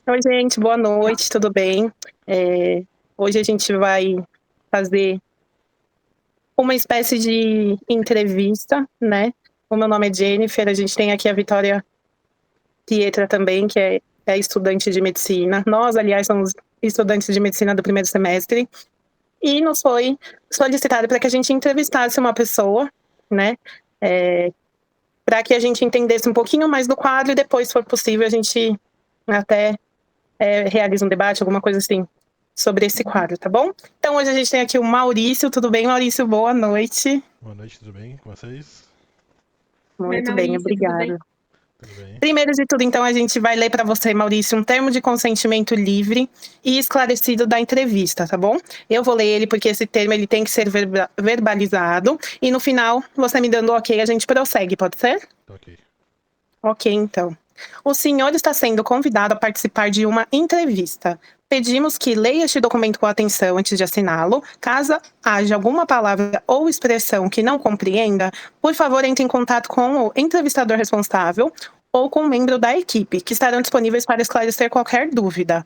Oi, gente, boa noite, tudo bem? Hoje a gente vai fazer uma espécie de entrevista, né? O meu nome é Jennifer, a gente tem aqui a Vitória Pietra também, que é estudante de medicina. Nós, aliás, somos estudantes de medicina do primeiro semestre. E nos foi solicitado para que a gente entrevistasse uma pessoa, né? Para que a gente entendesse um pouquinho mais do quadro e depois, se for possível, a gente até realiza um debate, alguma coisa assim, sobre esse quadro, tá bom? Então hoje a gente tem aqui o Maurício. Tudo bem, Maurício? Boa noite. Boa noite, tudo bem com vocês? Oi, Muito bem, Maurício, tudo bem? obrigada. Tudo bem? Primeiro de tudo, então, a gente vai ler para você, Maurício, um termo de consentimento livre e esclarecido da entrevista, tá bom? Eu vou ler ele porque esse termo ele tem que ser verbalizado e no final, você me dando ok, a gente prossegue, pode ser? Tá ok. Ok, então. O senhor está sendo convidado a participar de uma entrevista. Pedimos que leia este documento com atenção antes de assiná-lo. Caso haja alguma palavra ou expressão que não compreenda, por favor, entre em contato com o entrevistador responsável ou com um membro da equipe, que estarão disponíveis para esclarecer qualquer dúvida.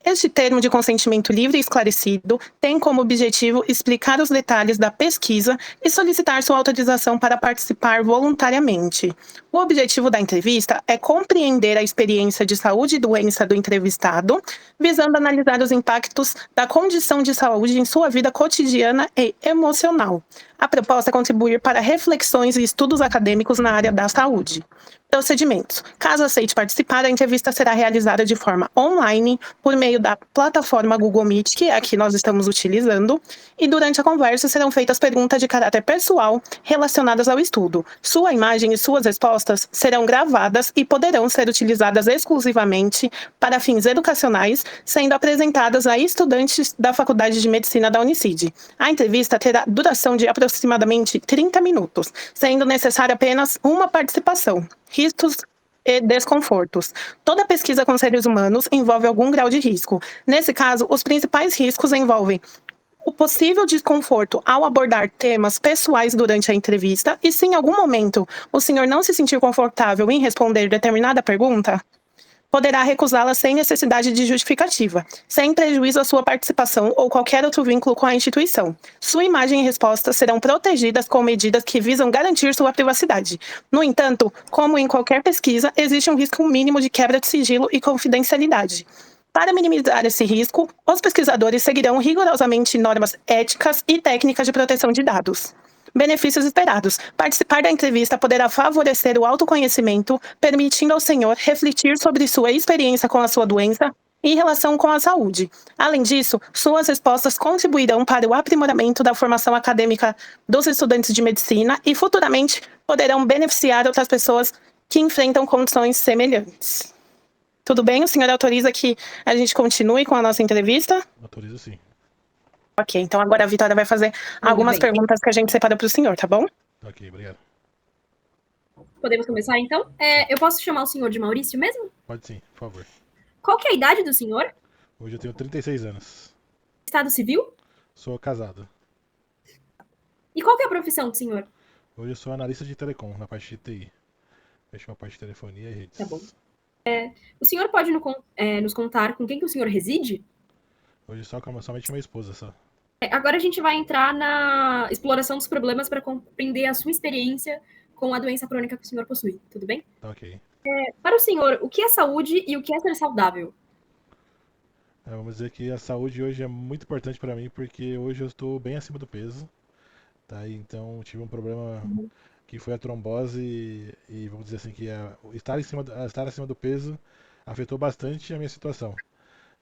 Este termo de consentimento livre e esclarecido tem como objetivo explicar os detalhes da pesquisa e solicitar sua autorização para participar voluntariamente. O objetivo da entrevista é compreender a experiência de saúde e doença do entrevistado, visando analisar os impactos da condição de saúde em sua vida cotidiana e emocional. A proposta é contribuir para reflexões e estudos acadêmicos na área da saúde. Procedimentos. Caso aceite participar, a entrevista será realizada de forma online, por meio da plataforma Google Meet, que é a que nós estamos utilizando, e durante a conversa serão feitas perguntas de caráter pessoal relacionadas ao estudo. Sua imagem e suas respostas serão gravadas e poderão ser utilizadas exclusivamente para fins educacionais, sendo apresentadas a estudantes da Faculdade de Medicina da Unicid. A entrevista terá duração de aproximadamente 30 minutos, sendo necessária apenas uma participação. Riscos e desconfortos. Toda pesquisa com seres humanos envolve algum grau de risco. Nesse caso, os principais riscos envolvem o possível desconforto ao abordar temas pessoais durante a entrevista e se em algum momento o senhor não se sentir confortável em responder determinada pergunta, poderá recusá-la sem necessidade de justificativa, sem prejuízo à sua participação ou qualquer outro vínculo com a instituição. Sua imagem e respostas serão protegidas com medidas que visam garantir sua privacidade. No entanto, como em qualquer pesquisa, existe um risco mínimo de quebra de sigilo e confidencialidade. Para minimizar esse risco, os pesquisadores seguirão rigorosamente normas éticas e técnicas de proteção de dados. Benefícios esperados. Participar da entrevista poderá favorecer o autoconhecimento, permitindo ao senhor refletir sobre sua experiência com a sua doença em relação com a saúde. Além disso, suas respostas contribuirão para o aprimoramento da formação acadêmica dos estudantes de medicina e futuramente poderão beneficiar outras pessoas que enfrentam condições semelhantes. Tudo bem? O senhor autoriza que a gente continue com a nossa entrevista? Autorizo sim. Ok, então agora a Vitória vai fazer Tudo algumas bem. perguntas que a gente separou para o senhor, tá bom? Tá ok, obrigado. Podemos começar, então? Eu posso chamar o senhor de Maurício mesmo? Pode sim, por favor. Qual que é a idade do senhor? Hoje eu tenho 36 anos. Estado civil? Sou casado. E qual que é a profissão do senhor? Hoje eu sou analista de telecom, na parte de TI. Fecho a parte de telefonia e Tá bom. redes. O senhor pode nos contar com quem que o senhor reside? Hoje só somente minha esposa só. Agora a gente vai entrar na exploração dos problemas para compreender a sua experiência com a doença crônica que o senhor possui, tudo bem? Tá ok. Para o senhor, o que é saúde e o que é ser saudável? Vamos dizer que a saúde hoje é muito importante para mim porque hoje eu estou bem acima do peso. Tá? Então tive um problema que foi a trombose e vamos dizer assim que estar acima do peso afetou bastante a minha situação.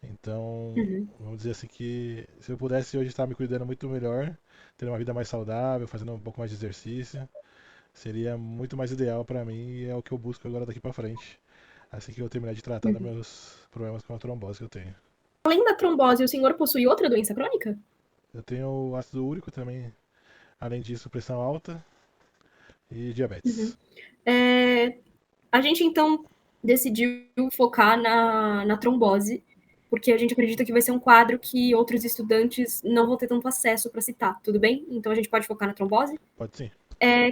Então, Uhum. vamos dizer assim que se eu pudesse hoje estar me cuidando muito melhor, ter uma vida mais saudável, fazendo um pouco mais de exercício, seria muito mais ideal para mim e é o que eu busco agora daqui para frente, assim que eu terminar de tratar dos Uhum. meus problemas com a trombose que eu tenho. Além da trombose, o senhor possui outra doença crônica? Eu tenho ácido úrico também, além disso, pressão alta e Uhum. diabetes. É, A gente, então, decidiu focar na trombose, porque a gente acredita que vai ser um quadro que outros estudantes não vão ter tanto acesso para citar, tudo bem? Então a gente pode focar na trombose. Pode sim.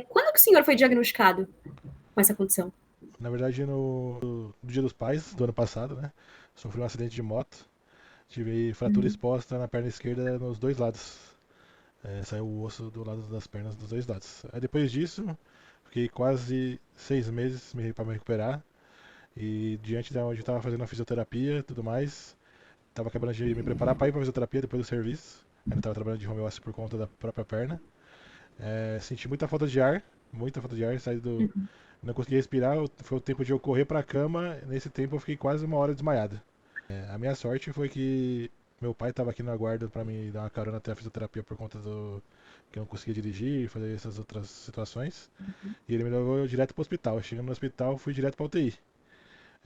Quando que o senhor foi diagnosticado com essa condição? Na verdade, no Dia dos Pais do ano passado, né? Sofri um acidente de moto. Tive fratura Uhum. exposta na perna esquerda nos dois lados. Saiu o osso do lado das pernas dos dois lados. Aí depois disso, fiquei quase 6 meses para me recuperar. E diante de onde eu estava fazendo a fisioterapia e tudo mais, estava acabando de me preparar para ir para fisioterapia depois do serviço. Ainda estava trabalhando de home office por conta da própria perna. Senti muita falta de ar, saí do. Uhum. Não consegui respirar, foi o tempo de eu correr para a cama. Nesse tempo eu fiquei quase uma hora desmaiado. A minha sorte foi que meu pai estava aqui na guarda para me dar uma carona até a fisioterapia por conta do que eu não conseguia dirigir e fazer essas outras situações. E ele me levou direto para o hospital. Chegando no hospital, fui direto para UTI.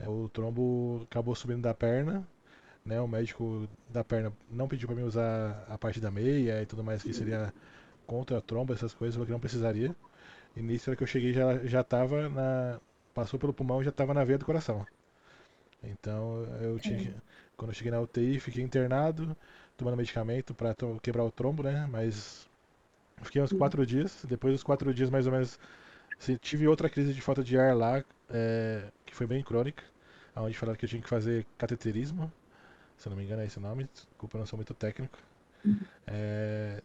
O trombo acabou subindo da perna, né? O médico da perna não pediu para mim usar a parte da meia e tudo mais que seria contra a trombo, essas coisas, falou que não precisaria. E nisso, que eu cheguei, já tava na. Passou pelo pulmão, já estava na veia do coração. Então eu tinha que. Quando eu cheguei na UTI, fiquei internado, tomando medicamento para quebrar o trombo, né? Mas fiquei uns 4 dias. Depois dos 4 dias, mais ou menos, tive outra crise de falta de ar lá, que foi bem crônica, onde falaram que eu tinha que fazer cateterismo. Se eu não me engano é esse o nome, desculpa, eu não sou muito técnico. É,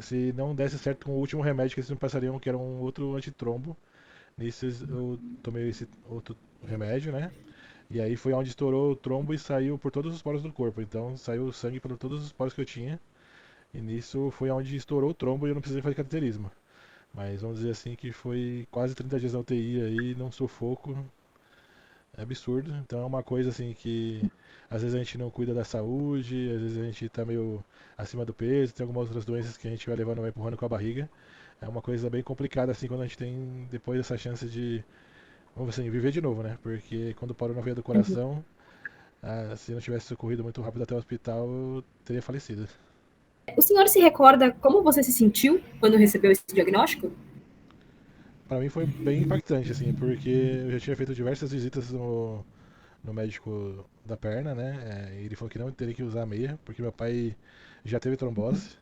se não desse certo com o último remédio que eles me passariam, que era um outro antitrombo, nisso eu tomei esse outro remédio, né? E aí foi onde estourou o trombo e saiu por todos os poros do corpo. Então saiu sangue por todos os poros que eu tinha. E nisso foi onde estourou o trombo e eu não precisei fazer cateterismo. Mas vamos dizer assim que foi quase 30 dias na UTI aí, num sufoco absurdo. Então é uma coisa assim que às vezes a gente não cuida da saúde, às vezes a gente tá meio acima do peso, tem algumas outras doenças que a gente vai levando, vai empurrando com a barriga. É uma coisa bem complicada assim quando a gente tem depois essa chance de, vamos assim, viver de novo, né? Porque quando parou na veia do Uhum. coração, se não tivesse socorrido muito rápido até o hospital, eu teria falecido. O senhor se recorda como você se sentiu quando recebeu esse diagnóstico? Para mim foi bem impactante, assim, porque eu já tinha feito diversas visitas no médico da perna, né? Ele falou que não teria que usar meia, porque meu pai já teve trombose,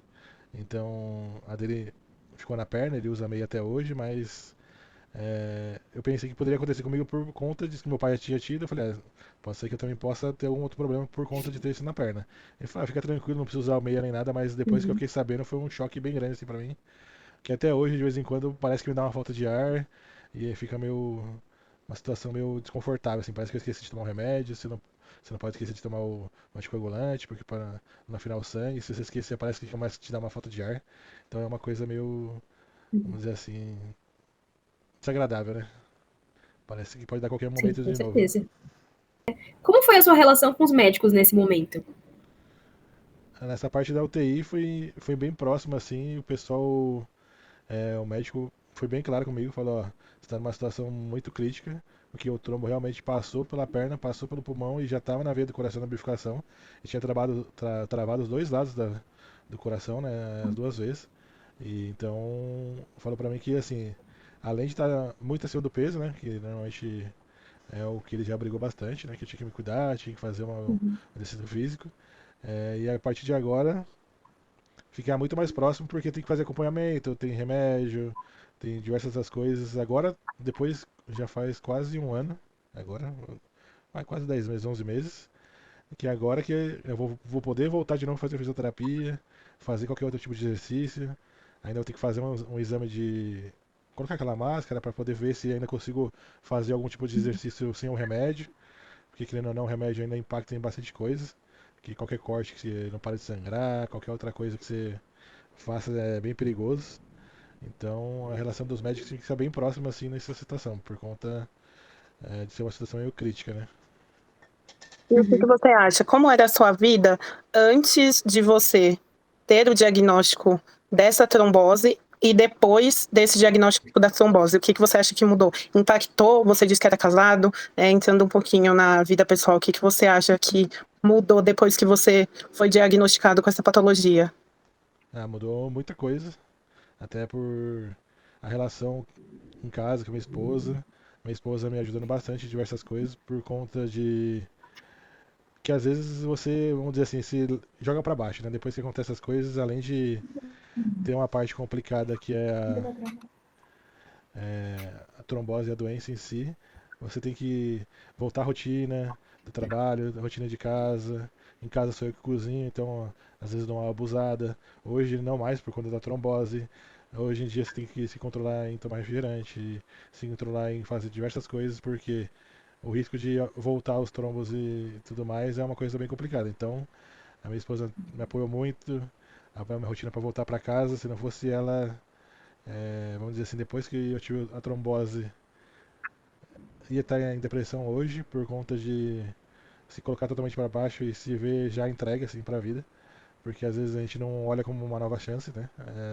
então a dele ficou na perna, ele usa meia até hoje, mas eu pensei que poderia acontecer comigo por conta disso que meu pai já tinha tido. Eu falei, pode ser que eu também possa ter algum outro problema por conta de ter isso na perna. Ele falou, fica tranquilo, não precisa usar meia nem nada, mas depois que eu Uhum. fiquei sabendo foi um choque bem grande assim pra mim, que até hoje de vez em quando parece que me dá uma falta de ar e aí fica meio uma situação meio desconfortável, assim, parece que eu esqueci de tomar um remédio, você não pode esquecer de tomar o anticoagulante, porque para não afinar o sangue, se você esquecer parece que começa a te dar uma falta de ar. Então é uma coisa meio, vamos dizer assim, desagradável, né? Parece que pode dar qualquer Sim, momento com de novo. certeza. Como foi a sua relação com os médicos nesse momento? Nessa parte da UTI foi bem próximo, assim, o pessoal, o médico foi bem claro comigo, falou, ó, você está numa situação muito crítica, porque o trombo realmente passou pela perna, passou pelo pulmão e já estava na veia do coração na bifurcação, e tinha travado os dois lados do coração, né, as duas vezes. E então falou pra mim que assim, além de estar muito acima do peso, né, que normalmente é o que ele já brigou bastante, né, que eu tinha que me cuidar, tinha que fazer um Uhum. exercício físico, e a partir de agora ficar muito mais próximo porque tem que fazer acompanhamento, tem remédio, tem diversas outras coisas. Agora, depois, já faz quase um ano, agora, quase 10 meses, 11 meses, que agora que eu vou poder voltar de novo a fazer fisioterapia, fazer qualquer outro tipo de exercício. Ainda vou ter que fazer um exame de colocar aquela máscara para poder ver se ainda consigo fazer algum tipo de exercício sem o remédio, porque querendo ou não, o remédio ainda impacta em bastante coisas. Que qualquer corte que você não para de sangrar, qualquer outra coisa que você faça é bem perigoso. Então a relação dos médicos tem que ser bem próxima assim nessa situação, por conta de ser uma situação meio crítica, né? E o que que Uhum. você acha? Como era a sua vida antes de você ter o diagnóstico dessa trombose e depois desse diagnóstico da trombose? O que que você acha que mudou? Impactou? Você disse que era casado, entrando um pouquinho na vida pessoal, o que que você acha que mudou depois que você foi diagnosticado com essa patologia? Mudou muita coisa, até por a relação em casa com a minha esposa. Minha esposa me ajudando bastante em diversas coisas por conta de que às vezes você, vamos dizer assim, se joga pra baixo, né? Depois que acontecem essas coisas, além de ter uma parte complicada que é a trombose e a doença em si, você tem que voltar à rotina do trabalho, da rotina de casa. Em casa sou eu que cozinho, então às vezes dou uma abusada. Hoje não mais por conta da trombose. Hoje em dia você tem que se controlar em tomar refrigerante, se controlar em fazer diversas coisas, porque o risco de voltar aos trombos e tudo mais é uma coisa bem complicada. Então, a minha esposa me apoiou muito, apoiou a minha rotina para voltar para casa. Se não fosse ela, vamos dizer assim, depois que eu tive a trombose, ia estar em depressão hoje por conta de se colocar totalmente para baixo e se ver já entregue assim para a vida, porque às vezes a gente não olha como uma nova chance, né?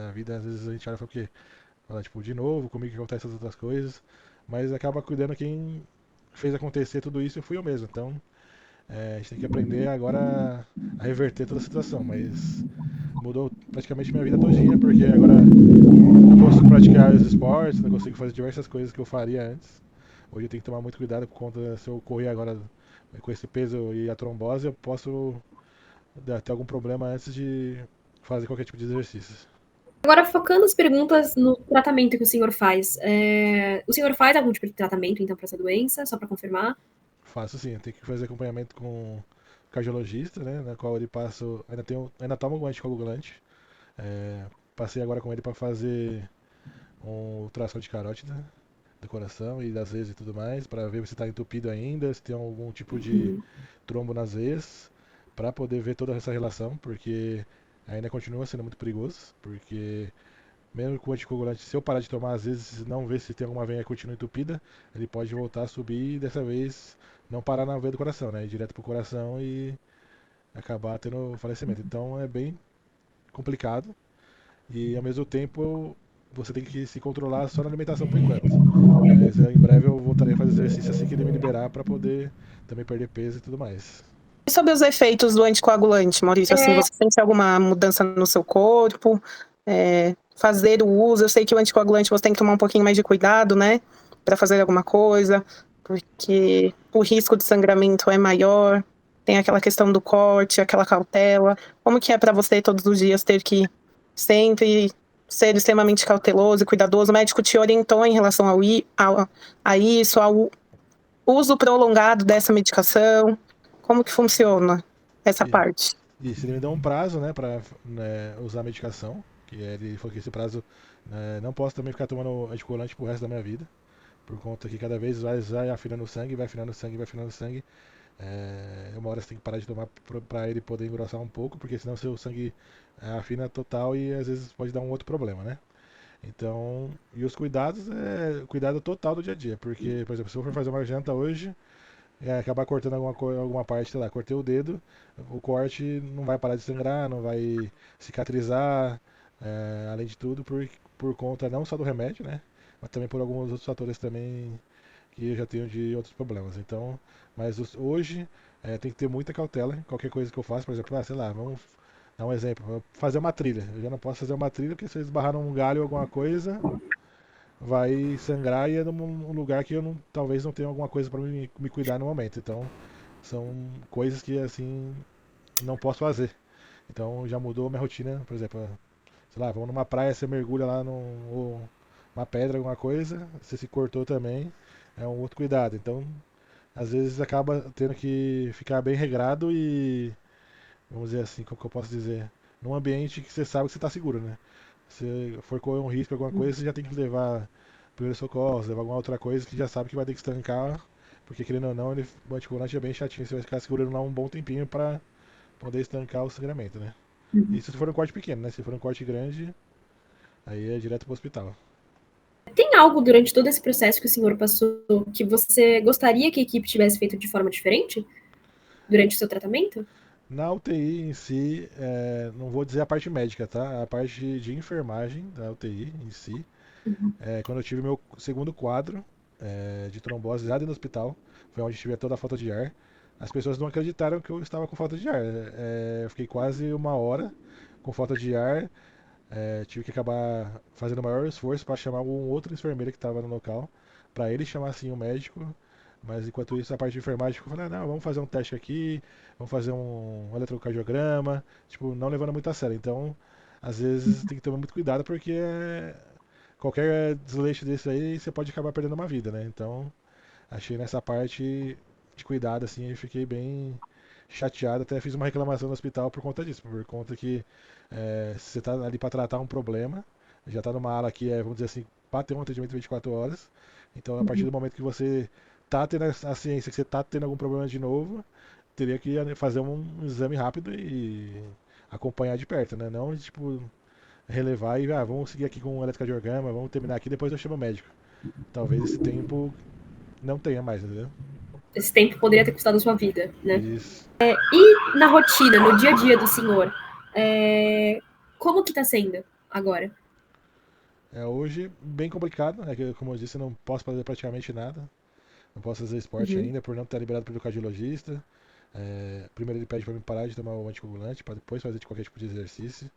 A vida às vezes a gente olha e fala o quê? Fala, tipo, de novo, comigo que acontece essas outras coisas, mas acaba cuidando quem fez acontecer tudo isso fui eu mesmo. Então, a gente tem que aprender agora a reverter toda a situação, mas mudou praticamente minha vida todinha, porque agora não consigo praticar os esportes, não consigo fazer diversas coisas que eu faria antes. Hoje eu tenho que tomar muito cuidado por conta, se eu correr agora com esse peso e a trombose, eu posso ter algum problema antes de fazer qualquer tipo de exercício. Agora, focando as perguntas no tratamento que o senhor faz. O senhor faz algum tipo de tratamento, então, para essa doença? Só para confirmar? Faço sim, eu tenho que fazer acompanhamento com o cardiologista, né, na qual ele passa, ainda tomo um anticoagulante. É, passei agora com ele para fazer um ultrassom de carótida do coração e das veias e tudo mais, para ver se está entupido ainda, se tem algum tipo de trombo nas veias, para poder ver toda essa relação, porque ainda continua sendo muito perigoso, porque mesmo com o anticoagulante, se eu parar de tomar, às vezes não ver se tem alguma veia que continua entupida, ele pode voltar a subir e dessa vez não parar na veia do coração, né? Ir direto pro coração e acabar tendo falecimento. Então é bem complicado e ao mesmo tempo você tem que se controlar só na alimentação por enquanto. Mas em breve eu voltarei a fazer exercício assim que ele me liberar para poder também perder peso e tudo mais. E sobre os efeitos do anticoagulante, Maurício, assim, você sente alguma mudança no seu corpo? Fazer o uso, eu sei que o anticoagulante você tem que tomar um pouquinho mais de cuidado, né, para fazer alguma coisa, porque o risco de sangramento é maior, tem aquela questão do corte, aquela cautela. Como que é para você todos os dias ter que sempre ser extremamente cauteloso e cuidadoso? O médico te orientou em relação a isso, ao uso prolongado dessa medicação? Como que funciona essa E, parte? Isso, ele me deu um prazo, né, para usar a medicação, que ele falou que esse prazo não posso também ficar tomando anticoagulante pro resto da minha vida, por conta que cada vez vai afinando o sangue, vai afinando o sangue, vai afinando o sangue. Uma hora você tem que parar de tomar para ele poder engrossar um pouco, porque senão seu sangue afina total e às vezes pode dar um outro problema, né? Então, e os cuidados cuidado total do dia a dia, porque, por exemplo, se eu for fazer uma janta hoje, acabar cortando alguma parte, sei lá, cortei o dedo, o corte não vai parar de sangrar, não vai cicatrizar, além de tudo, por conta não só do remédio, né? Mas também por alguns outros fatores também que eu já tenho de outros problemas. Então, mas hoje tem que ter muita cautela em qualquer coisa que eu faça, por exemplo, sei lá, vamos dar um exemplo, fazer uma trilha. Eu já não posso fazer uma trilha porque se eu esbarrar num galho ou alguma coisa, vai sangrar e é num lugar que eu não, talvez não tenha alguma coisa para me cuidar no momento. Então, são coisas que assim não posso fazer. Então, já mudou a minha rotina, por exemplo, sei lá, vamos numa praia, você mergulha lá num uma pedra, alguma coisa, você se cortou também, é um outro cuidado. Então, às vezes acaba tendo que ficar bem regrado e, vamos dizer assim, como que eu posso dizer, num ambiente que você sabe que você está seguro, né? Se for correr um risco, alguma coisa, você já tem que levar primeiros socorros, levar alguma outra coisa que já sabe que vai ter que estancar, porque querendo ou não, o anticoagulante é bem chatinho, você vai ficar segurando lá um bom tempinho para poder estancar o sangramento, né? Isso se for um corte pequeno, né? Se for um corte grande, aí é direto pro hospital. Tem algo durante todo esse processo que o senhor passou que você gostaria que a equipe tivesse feito de forma diferente durante o seu tratamento? Na UTI em si, não vou dizer a parte médica, tá? A parte de enfermagem da UTI em si, quando eu tive meu segundo quadro de trombose lá dentro do hospital, foi onde tive toda a falta de ar. As pessoas não acreditaram que eu estava com falta de ar. Eu fiquei quase uma hora com falta de ar. Tive que acabar fazendo o maior esforço para chamar um outro enfermeiro que estava no local, para ele chamar assim o médico. Mas enquanto isso, a parte de enfermagem ficou falando: não, vamos fazer um teste aqui, vamos fazer um eletrocardiograma, tipo, não levando muito a sério. Então, às vezes tem que tomar muito cuidado porque qualquer desleixo desse aí você pode acabar perdendo uma vida, né? Então, achei nessa parte de cuidado, assim, eu fiquei bem chateado. Até fiz uma reclamação no hospital por conta disso, por conta que se você tá ali para tratar um problema, já tá numa ala que é, vamos dizer assim, para ter um atendimento 24 horas. Então, a partir do momento que você tá tendo a ciência que você tá tendo algum problema de novo, teria que fazer um exame rápido e acompanhar de perto, né? Não, tipo, relevar e, vamos seguir aqui com o eletrocardiograma, vamos terminar aqui, depois eu chamo o médico. Talvez esse tempo não tenha mais, entendeu? Esse tempo poderia ter custado a sua vida, né? Isso. E na rotina, no dia a dia do senhor, como que tá sendo agora? Hoje, bem complicado, né? Que, como eu disse, eu não posso fazer praticamente nada. Não posso fazer esporte Uhum. ainda por não estar liberado pelo cardiologista. Primeiro ele pede para mim parar de tomar o anticoagulante para depois fazer qualquer tipo de exercício.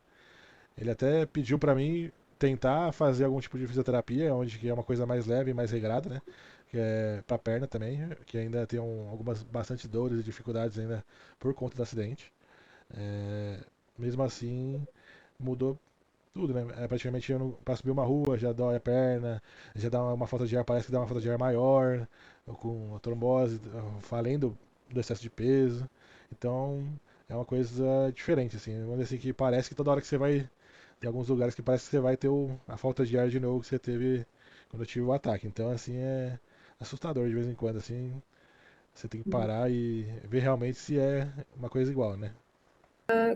Ele até pediu para mim tentar fazer algum tipo de fisioterapia, onde que é uma coisa mais leve, mais regrada, né? Que é para perna também, que ainda tem algumas bastante dores e dificuldades ainda por conta do acidente. É, mesmo assim, mudou tudo, né? Praticamente eu para subir uma rua já dói a perna, já dá uma falta de ar, parece que dá uma falta de ar maior, com a trombose, além do excesso de peso. Então é uma coisa diferente, assim. Vamos dizer assim que parece que toda hora que você vai. Tem alguns lugares que parece que você vai ter a falta de ar de novo que você teve quando eu tive o ataque. Então, assim, é assustador de vez em quando, assim. Você tem que parar e ver realmente se é uma coisa igual, né?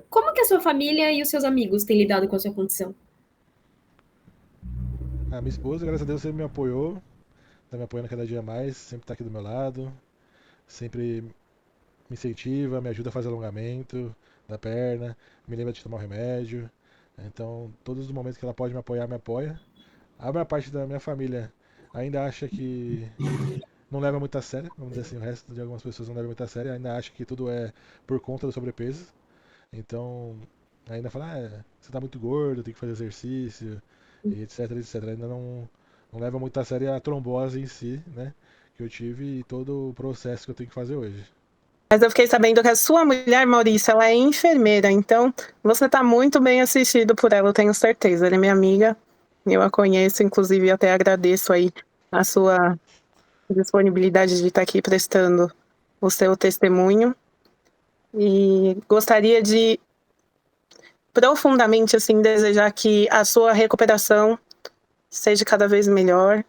Como que a sua família e os seus amigos têm lidado com a sua condição? A minha esposa, graças a Deus, sempre me apoiou, tá me apoiando cada dia mais, sempre tá aqui do meu lado, sempre me incentiva, me ajuda a fazer alongamento da perna, me lembra de tomar o remédio. Então, todos os momentos que ela pode me apoiar, me apoia. A maior parte da minha família ainda acha que não leva muito a sério, vamos dizer assim, o resto de algumas pessoas não leva muito a sério, ainda acha que tudo é por conta do sobrepeso. Então, ainda fala, você tá muito gordo, tem que fazer exercício, e etc, etc. Ainda não leva muito a sério a trombose em si, né? Que eu tive e todo o processo que eu tenho que fazer hoje. Mas eu fiquei sabendo que a sua mulher, Maurício, ela é enfermeira, então você está muito bem assistido por ela, eu tenho certeza. Ela é minha amiga, eu a conheço, inclusive até agradeço aí a sua disponibilidade de estar aqui prestando o seu testemunho. E gostaria de profundamente assim desejar que a sua recuperação seja cada vez melhor,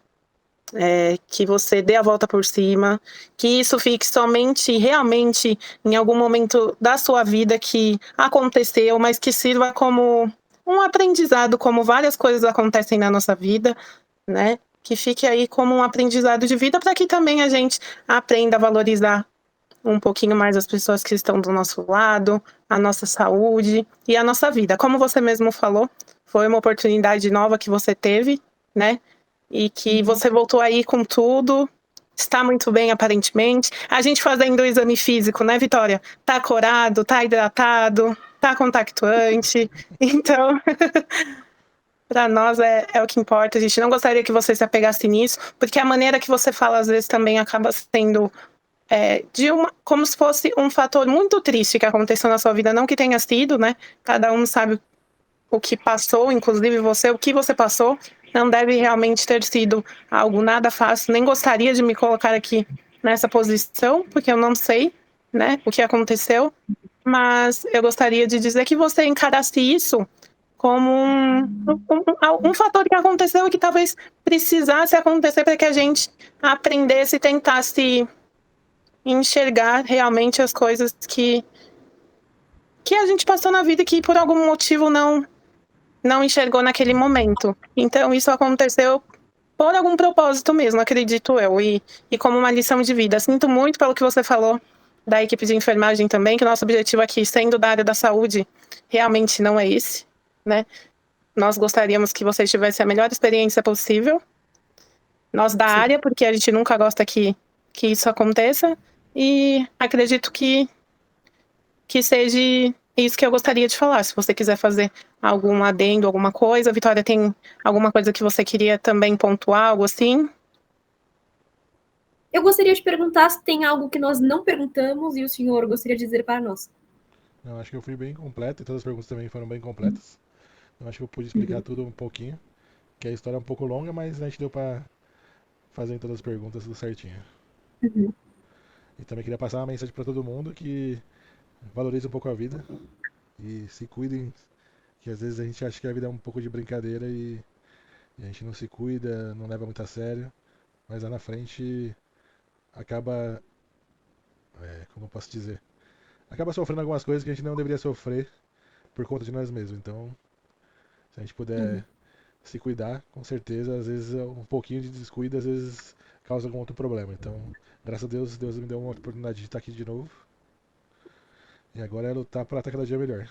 que você dê a volta por cima, que isso fique somente realmente em algum momento da sua vida que aconteceu, mas que sirva como um aprendizado, como várias coisas acontecem na nossa vida, né? Que fique aí como um aprendizado de vida para que também a gente aprenda a valorizar um pouquinho mais as pessoas que estão do nosso lado, a nossa saúde e a nossa vida. Como você mesmo falou, foi uma oportunidade nova que você teve, né? E que você voltou aí com tudo, está muito bem aparentemente. A gente fazendo o exame físico, né, Vitória? Tá corado, tá hidratado, tá contactuante. Então, para nós é o que importa. A gente não gostaria que você se apegasse nisso, porque a maneira que você fala às vezes também acaba sendo como se fosse um fator muito triste que aconteceu na sua vida, não que tenha sido, né? Cada um sabe o que passou, inclusive você, o que você passou, não deve realmente ter sido algo nada fácil. Nem gostaria de me colocar aqui nessa posição, porque eu não sei, né, o que aconteceu, mas eu gostaria de dizer que você encarasse isso como um fator que aconteceu e que talvez precisasse acontecer para que a gente aprendesse e tentasse enxergar realmente as coisas que a gente passou na vida e que por algum motivo não enxergou naquele momento. Então isso aconteceu por algum propósito mesmo, acredito eu, e como uma lição de vida. Sinto muito pelo que você falou da equipe de enfermagem também, que o nosso objetivo aqui, sendo da área da saúde, realmente não é esse, né? Nós gostaríamos que vocês tivessem a melhor experiência possível. Nós da Sim. área, porque a gente nunca gosta que isso aconteça, e acredito que seja isso que eu gostaria de falar. Se você quiser fazer algum adendo, alguma coisa, Vitória, tem alguma coisa que você queria também pontuar, algo assim? Eu gostaria de perguntar se tem algo que nós não perguntamos e o senhor gostaria de dizer para nós. Eu acho que eu fui bem completo e todas as perguntas também foram bem completas. Eu acho que eu pude explicar tudo um pouquinho, que a história é um pouco longa, mas a gente deu pra fazer todas as perguntas tudo certinho. Uhum. E também queria passar uma mensagem para todo mundo que valorize um pouco a vida e se cuidem, que às vezes a gente acha que a vida é um pouco de brincadeira e a gente não se cuida, não leva muito a sério, mas lá na frente acaba, como eu posso dizer, acaba sofrendo algumas coisas que a gente não deveria sofrer por conta de nós mesmos. Então, se a gente puder Uhum. se cuidar, com certeza, às vezes um pouquinho de descuido, às vezes causa algum outro problema. Então, graças a Deus, Deus me deu uma oportunidade de estar aqui de novo. E agora é lutar para estar cada dia melhor.